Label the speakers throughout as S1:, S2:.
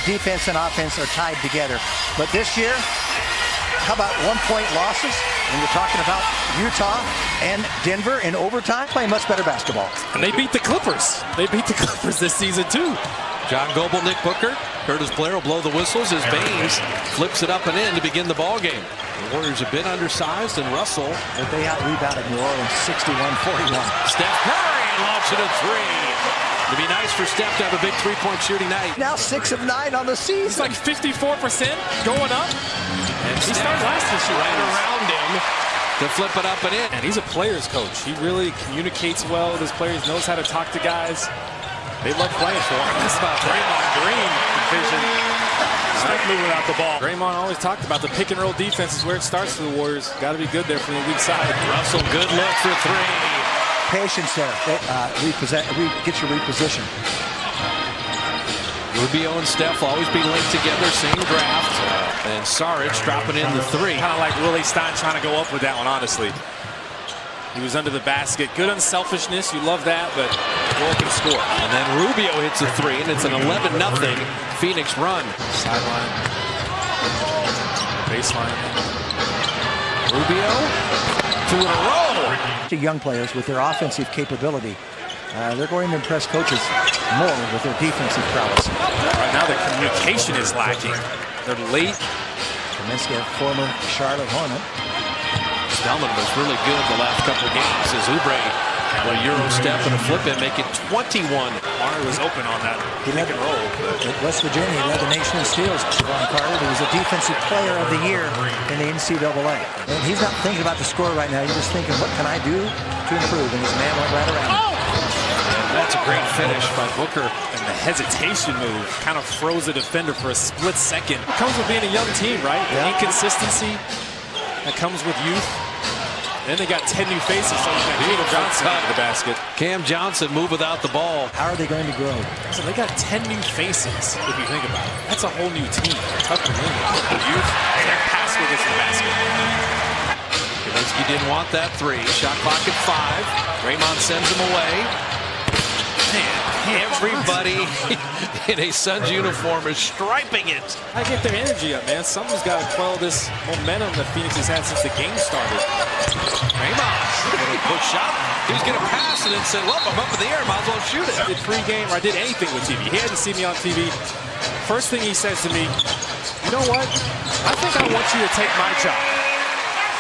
S1: Defense and offense are tied together. But this year, how about 1-point losses? When you're talking about Utah and Denver in overtime, playing much better basketball.
S2: And they beat the Clippers. They beat the Clippers this season too.
S3: John Goble, Nick Booker. Curtis Blair will blow the whistles as Baines flips it up and in to begin the ball game. The Warriors a bit undersized, and Russell.
S1: But they out-rebounded New Orleans 61-41.
S3: Steph Curry launching a three. It'd be nice for Steph to have a big three-point shooting night.
S1: Now 6 of 9 on the season.
S2: It's like 54% going up.
S3: And
S2: he started last this year.
S3: Right around him to flip it up and in.
S2: And he's a player's coach. He really communicates well with his players, knows how to talk to guys. They love playing for him. This is about Draymond Green vision. Steph moving out the ball. Draymond always talked about the pick and roll defense is where it starts for the Warriors. Got to be good there from the weak side.
S3: Russell, good look for three.
S1: Patience there. Get your reposition.
S3: Rubio and Steph will always be linked together, same draft. And Saric dropping in the three.
S2: Kind of like Willie Stein trying to go up with that one, honestly. He was under the basket. Good unselfishness. You love that, but Will can score.
S3: And then Rubio hits a three, and it's an 11-0 Phoenix run.
S2: Sideline. Baseline.
S3: Rubio, 2 in a row.
S1: To young players with their offensive capability, they're going to impress coaches more with their defensive prowess.
S2: Right now, the communication is lacking. They're late.
S1: Kaminsky, former Charlotte Hornet.
S3: Spellman was really good the last couple of games as Oubre will Euro step and a flip in, make it 21.
S2: Marner was open on that pick and roll.
S1: At West Virginia, he led the nation in steals. Javon Carter, who was a defensive player of the year in the NCAA. And he's not thinking about the score right now. He's just thinking, what can I do to improve? And his man went right around.
S2: Oh!
S3: That's a great finish by Booker.
S2: And the hesitation move kind of froze the defender for a split second. It comes with being a young team, right? The inconsistency that comes with youth. Then they got 10 new faces. So Cam Johnson into the basket.
S3: Cam Johnson move without the ball.
S1: How are they going to grow?
S2: So they got 10 new faces, if you think about it. That's a whole new team. Tough to win. The youth can't pass with this basket.
S3: Kaminsky didn't want that three. Shot clock at 5. Draymond sends him away. Man, everybody in a Suns uniform is striping it.
S2: I get their energy up, man. Someone's got to quell this momentum that Phoenix has had since the game started.
S3: Draymond, push shot. He was going to pass and then said, well, I'm up in the air, might as well shoot it.
S2: I did pregame, or I did anything with TV. He hadn't seen me on TV. First thing he says to me, you know what? I think I want you to take my job.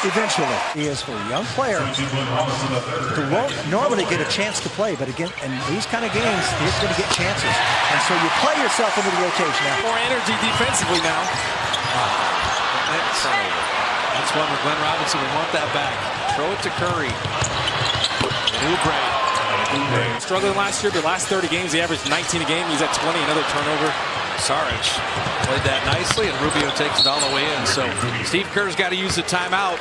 S1: Eventually, he is for a young player who won't normally get a chance to play, but again, in these kind of games, he's going to get chances. And so you play yourself into the rotation now.
S2: More energy defensively now.
S3: That's one with Glenn Robinson. We want that back. Throw it to Curry. Oubre.
S2: Struggling last year, but last 30 games, he averaged 19 a game. He's at 20, another turnover.
S3: Saric played that nicely, and Rubio takes it all the way in. So Steve Kerr's got to use the timeout.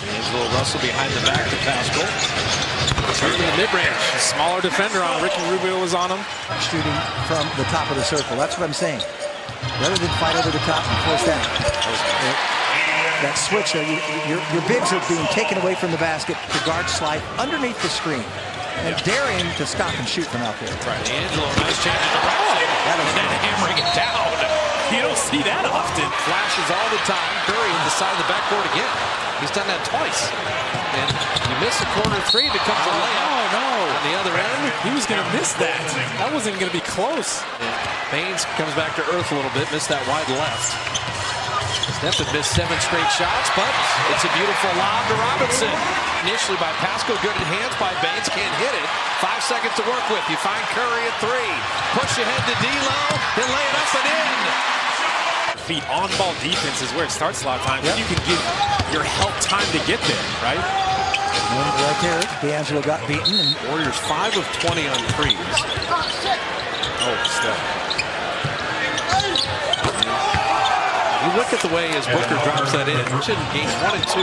S3: Angelo Russell behind the back to Pascal. Shooting the mid-range.
S2: Smaller defender on Ricky Rubio was on him.
S1: Shooting from the top of the circle. That's what I'm saying. Rather than fight over the top and force that. That switch there, your bigs are being taken away from the basket. The guard slide underneath the screen. And daring to stop and shoot from out there.
S3: Right, Angelo, nice change of direction. And then hammering it down.
S2: You don't see that often.
S3: Flashes all the time. Curry at the side of the backboard again. He's done that twice. And you miss a corner three, it becomes a layup.
S2: Oh, no.
S3: On the other end.
S2: He was going to miss that. That wasn't going to be close.
S3: And Baines comes back to earth a little bit, missed that wide left. Steph had missed 7 straight shots, but it's a beautiful lob to Robinson. Initially by Pascal, good in hands by Baines, can't hit it. 5 seconds to work with. You find Curry at 3. Push ahead to D'Lo, then lay it up and in.
S2: Feet on ball defense is where it starts a lot of times. Yep. You can give your help time to get there, right?
S1: And right there, D'Angelo got beaten. And
S3: Warriors 5 of 20 on threes.
S2: Oh, Steph.
S3: You look at the way as Booker drops that in. Which in games 1 and 2,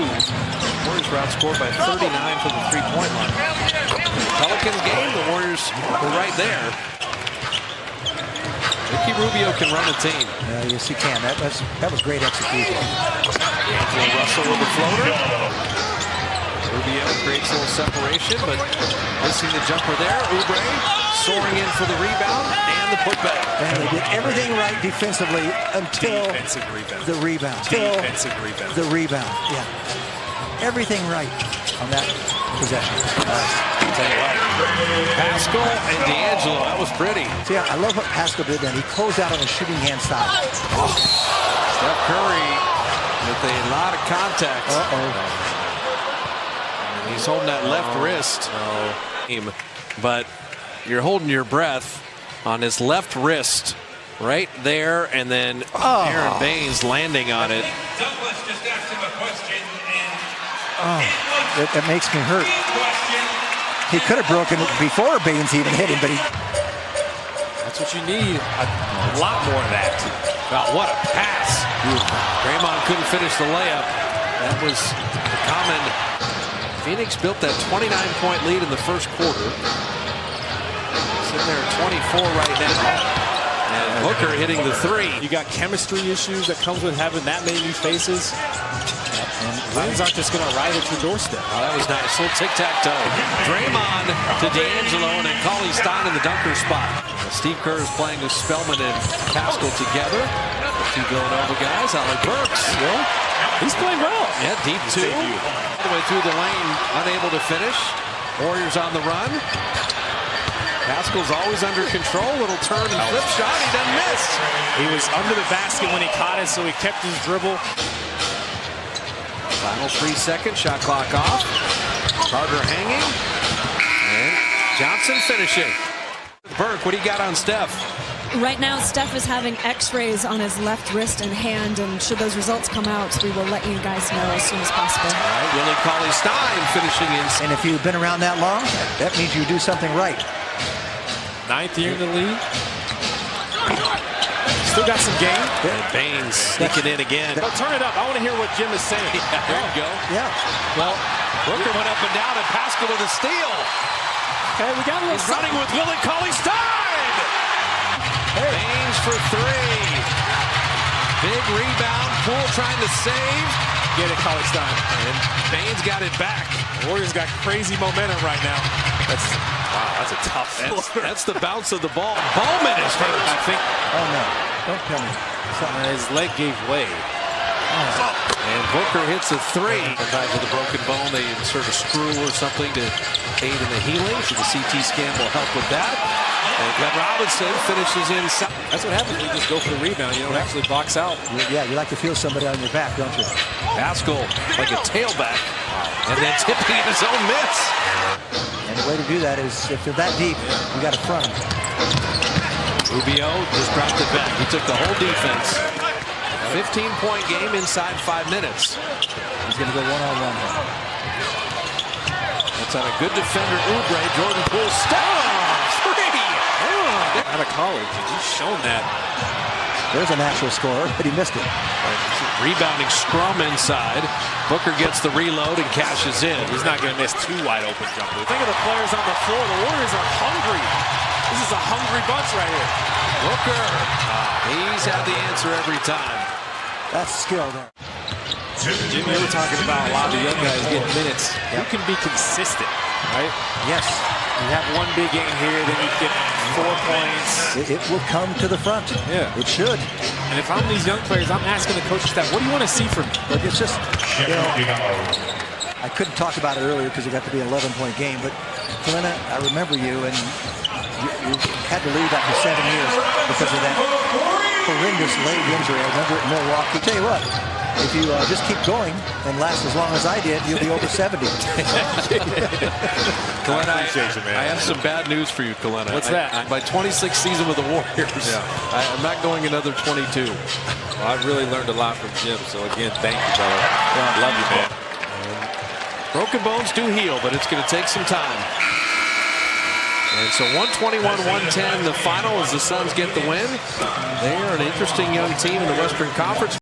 S3: Warriors were outscored by 39 from the three-point line. Pelicans game, the Warriors were right there. Ricky Rubio can run the team.
S1: Yes, he can. That was great execution.
S3: Angelo Russell with the floater. Rubio creates a little separation, but missing the jumper there. Oubre soaring in for the rebound and the putback.
S1: And they did everything right defensively until
S2: Defensive rebound.
S1: the rebound.
S2: Defensive rebound.
S1: The rebound, yeah. Everything right on that possession.
S3: Tell you what, Pascal and D'Angelo, that was pretty.
S1: See, I love what Pascal did then. He closed out on a shooting hand style.
S3: Steph Curry with a lot of contact. He's holding that left wrist. But you're holding your breath on his left wrist right there, and then Aaron Baines landing on it.
S4: Douglas just asked him a question,
S1: That makes me hurt. He could have broken it before Baines even hit him, but he...
S2: That's what you need. A lot more of that.
S3: Wow, what a pass. Draymond couldn't finish the layup. That was common. Phoenix built that 29-point lead in the first quarter. Sitting there at 24 right now. And Booker hitting the three.
S2: You got chemistry issues that comes with having that many new faces. And wins aren't just going to arrive at your doorstep.
S3: Oh, that was nice. Little tic-tac-toe. Draymond to D'Angelo, and then Cauley Stein in the dunker spot. Steve Kerr is playing with Spellman and Pascal together. The two Villanova guys. Alec Burks.
S2: He's playing well.
S3: Yeah, deep two. All the way through the lane, unable to finish. Warriors on the run. Pascal's always under control. Little turn and flip shot. He doesn't miss.
S2: He was under the basket when he caught it, so he kept his dribble.
S3: Final 3 seconds. Shot clock off. Carter hanging. And Johnson finishing. Burke, what do you got on Steph?
S5: Right now, Steph is having x-rays on his left wrist and hand, and should those results come out, we will let you guys know as soon as possible.
S3: All right, Willie Cauley-Stein finishing in.
S1: And if you've been around that long, that means you do something right.
S2: 9th year in the league. Still got some game.
S3: And Baines sneaking in again.
S2: But turn it up. I want to hear what Jim is saying.
S3: Yeah, there you go.
S1: Yeah.
S3: Well, Booker went up and down, and Pascal with a steal.
S2: Okay, we got a little
S3: He's running with Willie Cauley-Stein. Baines for three. Big rebound. Poole trying to save.
S2: Get it, Cauley-Stein.
S3: And Baines got it back.
S2: Warriors got crazy momentum right now. That's a tough.
S3: That's the bounce of the ball. Bowman is hurt.
S2: I think.
S1: Oh, no. Don't tell me.
S2: His leg gave way.
S3: And Booker hits a three. Sometimes with a broken bone, they insert a screw or something to aid in the healing. So the CT scan will help with that. And Glenn Robinson finishes inside.
S2: That's what happens when you just go for the rebound. You don't actually box out.
S1: Yeah, you like to feel somebody on your back, don't you?
S3: Pascal like a tailback. And then tipping in his own miss.
S1: And the way to do that is, if you're that deep, you got to front him.
S3: Rubio just dropped it back. He took the whole defense. 15-point game inside 5 minutes.
S1: He's going to go one-on-one.
S3: That's on a good defender, Oubre. Jordan Poole step three.
S2: Out of college, and he's shown that.
S1: There's a natural scorer, but he missed it.
S3: Rebounding scrum inside. Booker gets the reload and cashes in.
S2: He's not going to miss 2 wide open jumpers. Think of the players on the floor. The Warriors are hungry. This is a hungry bunch right here.
S3: Booker, he's had the answer every time.
S1: That's skill there.
S2: Jimmy, we were talking about a lot of the young guys getting minutes. You can be consistent, right?
S1: Yes.
S2: You have one big game here, then you get 4 points.
S1: It will come to the front.
S2: Yeah.
S1: It should.
S2: And if I'm these young players, I'm asking the coaching staff, what do you want to see from me?
S1: But it's just, you know, I couldn't talk about it earlier because it got to be an 11-point game, but Kalina, I remember you, and you had to leave after 7 years because of that horrendous leg injury. I remember it in Milwaukee. Tell you what, if you just keep going and last as long as I did, you'll be over 70.
S3: Kalina, I have some bad news for you, Kalina.
S2: What's that?
S3: My 26th season with the Warriors. I'm not going another 22.
S2: Well, I've really learned a lot from Jim, so again, thank you, brother. Love you, man.
S3: Broken bones do heal, but it's going to take some time. And so 121-110, the final as the Suns get the win. They are an interesting young team in the Western Conference.